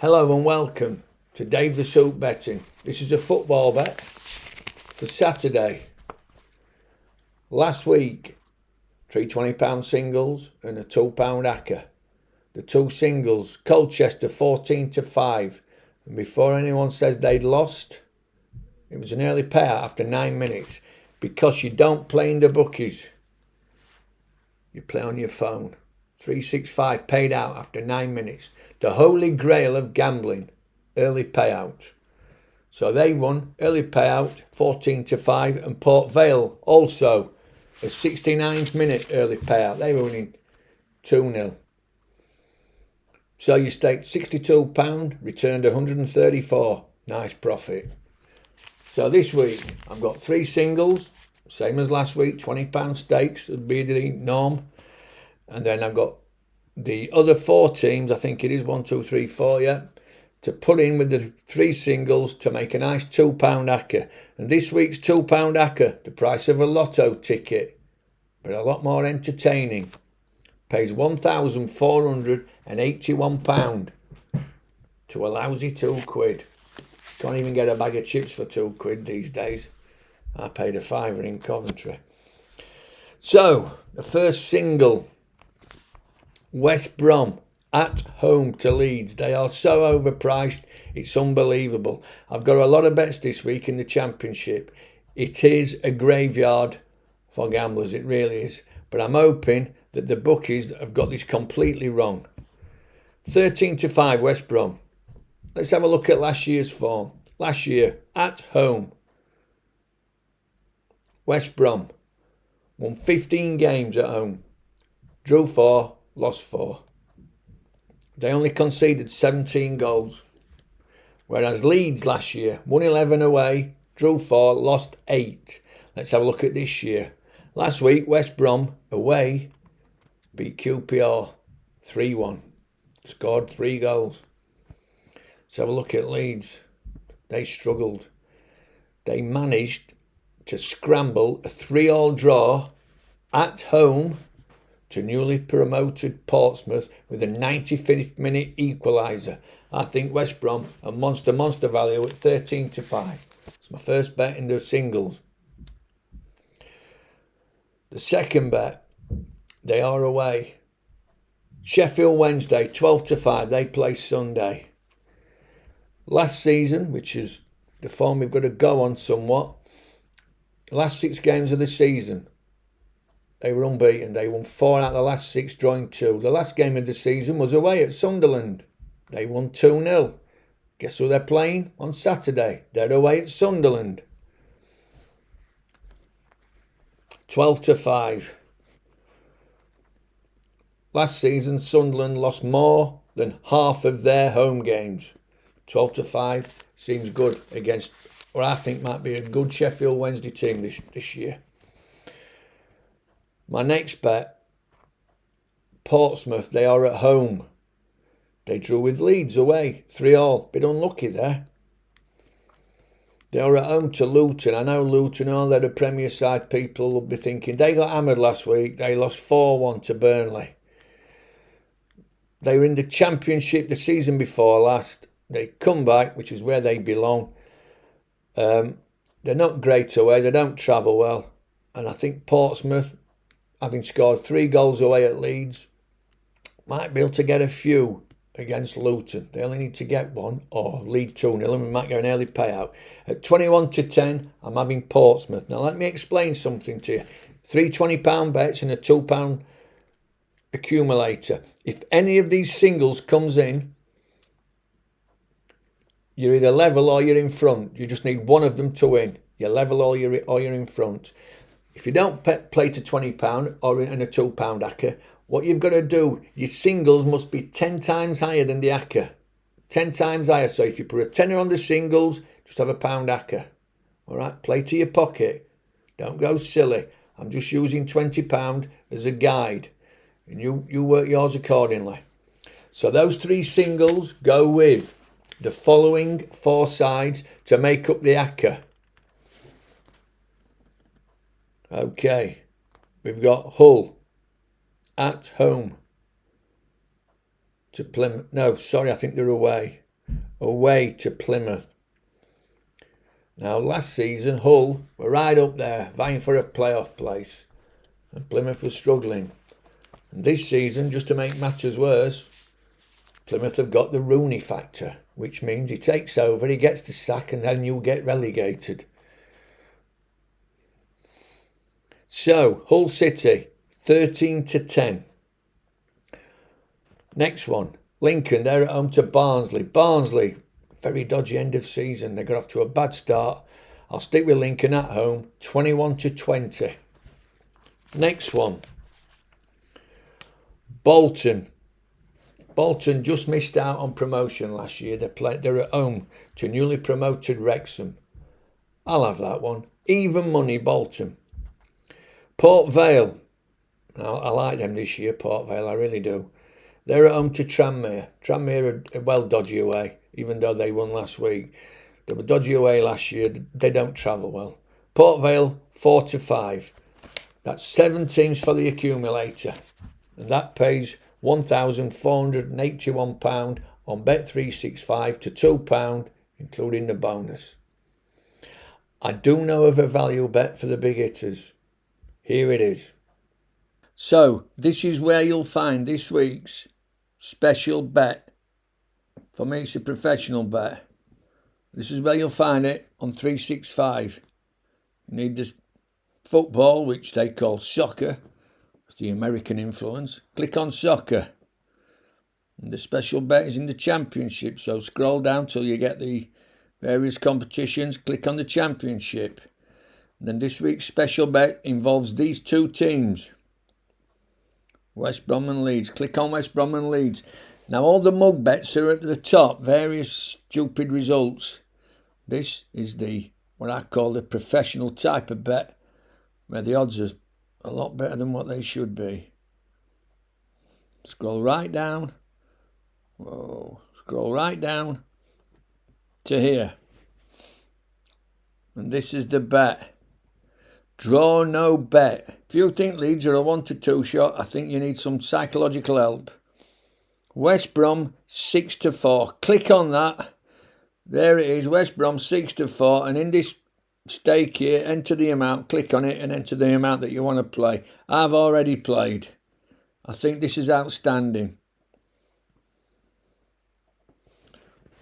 Hello and welcome to Dave the Soup Betting. This is a football bet for Saturday. Last week, three £20 singles and a £2 acca. The two singles, Colchester 14-5. And before anyone says they'd lost, it was an early payout after 9 minutes. Because you don't play in the bookies, you play on your phone. 365 paid out after 9 minutes. The holy grail of gambling, early payout. So they won, early payout, 14-5. And Port Vale also, a 69th minute early payout. They were winning 2-0. So you staked £62, returned 134. Nice profit. So this week, I've got three singles, same as last week, £20 stakes would be the norm. And then I've got the other four teams, I think it is 1, 2, 3, 4, yeah, to put in with the three singles to make a nice £2 acca. And this week's £2 acca, the price of a lotto ticket, but a lot more entertaining, pays £1,481 to a lousy £2. Can't even get a bag of chips for £2 these days. I paid a fiver in Coventry. So, the first single, West Brom at home to Leeds. They are so overpriced, it's unbelievable. I've got a lot of bets this week in the Championship. It is a graveyard for gamblers, it really is. But I'm hoping that the bookies have got this completely wrong. 13-5 West Brom. Let's have a look at last year's form. Last year, at home, West Brom won 15 games at home. Drew 4, lost 4. They only conceded 17 goals. Whereas Leeds last year won 11 away, drew 4, lost 8. Let's have a look at this year. Last week, West Brom away beat QPR 3-1. Scored 3 goals. Let's have a look at Leeds. They struggled. They managed to scramble a 3-3 draw at home to newly promoted Portsmouth with a 95th minute equaliser. I think West Brom a monster value at 13-5. It's my first bet in the singles. The second bet, they are away. Sheffield Wednesday 12-5. They play Sunday. Last season, which is the form we've got to go on somewhat, the last 6 games of the season, they were unbeaten. They won 4 out of the last 6, drawing 2. The last game of the season was away at Sunderland. They won 2-0. Guess who they're playing on Saturday? They're away at Sunderland. 12-5. Last season, Sunderland lost more than half of their home games. 12-5 seems good against what I think might be a good Sheffield Wednesday team this year. My next bet, Portsmouth, they are at home. They drew with Leeds away, 3-3. Bit unlucky there. They are at home to Luton. I know Luton, they're the Premier side. People will be thinking, they got hammered last week. They lost 4-1 to Burnley. They were in the Championship the season before last. They come back, which is where they belong. They're not great away. They don't travel well. And I think Portsmouth, having scored 3 goals away at Leeds, might be able to get a few against Luton. They only need to get 1 or lead 2-0 and we might get an early payout. At 21-10, I'm having Portsmouth. Now let me explain something to you. 3 £20 bets and a £2 accumulator. If any of these singles comes in, you're either level or you're in front. You just need one of them to win. You're level or you're in front. If you don't play to £20 or in a £2 acca, what you've got to do, your singles must be 10 times higher than the acca. 10 times higher. So if you put a tenner on the singles, just have a £1 acca. All right, play to your pocket. Don't go silly. I'm just using £20 as a guide. And you work yours accordingly. So those 3 singles go with the following 4 sides to make up the acca. Okay, we've got Hull at home to Plymouth. No, sorry, I think they're away. away to Plymouth. Now, last season, Hull were right up there, vying for a playoff place, and Plymouth was struggling. And this season, just to make matters worse, Plymouth have got the Rooney factor, which means he takes over, he gets the sack, and then you'll get relegated. So, Hull City, 13-10. Next one, Lincoln, they're at home to Barnsley. Barnsley, very dodgy end of season. They got off to a bad start. I'll stick with Lincoln at home, 21-20. Next one, Bolton. Bolton just missed out on promotion last year. They're at home to newly promoted Wrexham. I'll have that one. Even money, Bolton. Port Vale. I like them this year, Port Vale, I really do. They're at home to Tranmere. Tranmere are well dodgy away, even though they won last week. They were dodgy away last year. They don't travel well. Port Vale, 4-5. That's 7 teams for the accumulator. And that pays £1,481 on Bet365 to £2, including the bonus. I do know of a value bet for the big hitters. Here it is. So, this is where you'll find this week's special bet. For me, it's a professional bet. This is where you'll find it on 365. You need this football, which they call soccer. It's the American influence. Click on soccer. And the special bet is in the championship. So scroll down till you get the various competitions. Click on the championship. And then this week's special bet involves these two teams. West Brom and Leeds. Click on West Brom and Leeds. Now all the mug bets are at the top. Various stupid results. This is what I call the professional type of bet, where the odds are a lot better than what they should be. Scroll right down. Whoa. Scroll right down to here. And this is the bet. Draw no bet. If you think Leeds are a 1-2 shot, I think you need some psychological help. West Brom 6-4. Click on that. There it is. West Brom 6-4. And in this stake here, enter the amount. Click on it and enter the amount that you want to play. I've already played. I think this is outstanding.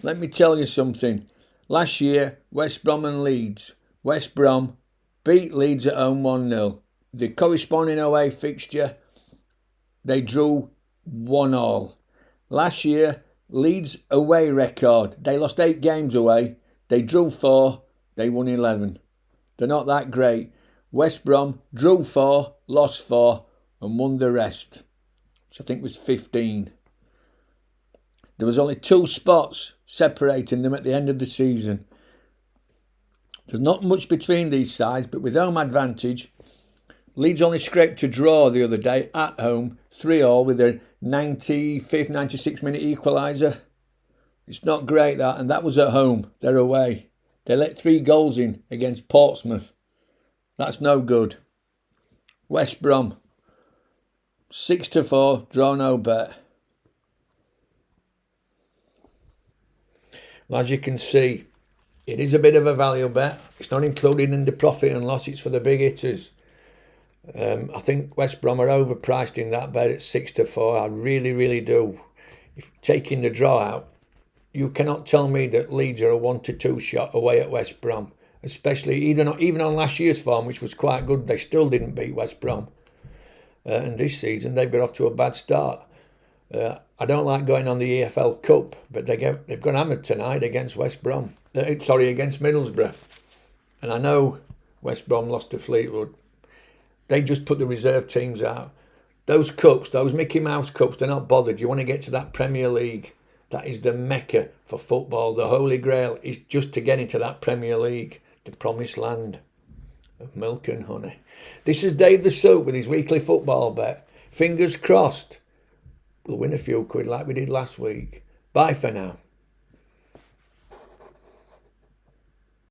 Let me tell you something. Last year, West Brom and Leeds. West Brom beat Leeds at home 1-0. The corresponding away fixture, they drew 1-1. Last year, Leeds away record. They lost 8 games away. They drew 4. They won 11. They're not that great. West Brom drew 4, lost 4, and won the rest, which I think was 15. There was only 2 spots separating them at the end of the season. There's not much between these sides, but with home advantage, Leeds only scraped a draw the other day at home, 3-3 with a 95th, 96th minute equaliser. It's not great that, and that was at home. They're away. They let 3 goals in against Portsmouth. That's no good. West Brom 6-4, draw no bet. Well, as you can see, it is a bit of a value bet. It's not included in the profit and loss. It's for the big hitters. I think West Brom are overpriced in that bet at 6-4. I really, really do. If taking the draw out, you cannot tell me that Leeds are a 1-2 shot away at West Brom. Especially even on last year's form, which was quite good, they still didn't beat West Brom. And this season they've got off to a bad start. I don't like going on the EFL Cup, but they've got hammered tonight against West Brom. Against Middlesbrough. And I know West Brom lost to Fleetwood. They just put the reserve teams out. Those cups, those Mickey Mouse cups, they're not bothered. You want to get to that Premier League. That is the mecca for football. The Holy Grail is just to get into that Premier League. The promised land of milk and honey. This is Dave the Soap with his weekly football bet. Fingers crossed. We'll win a few quid like we did last week. Bye for now.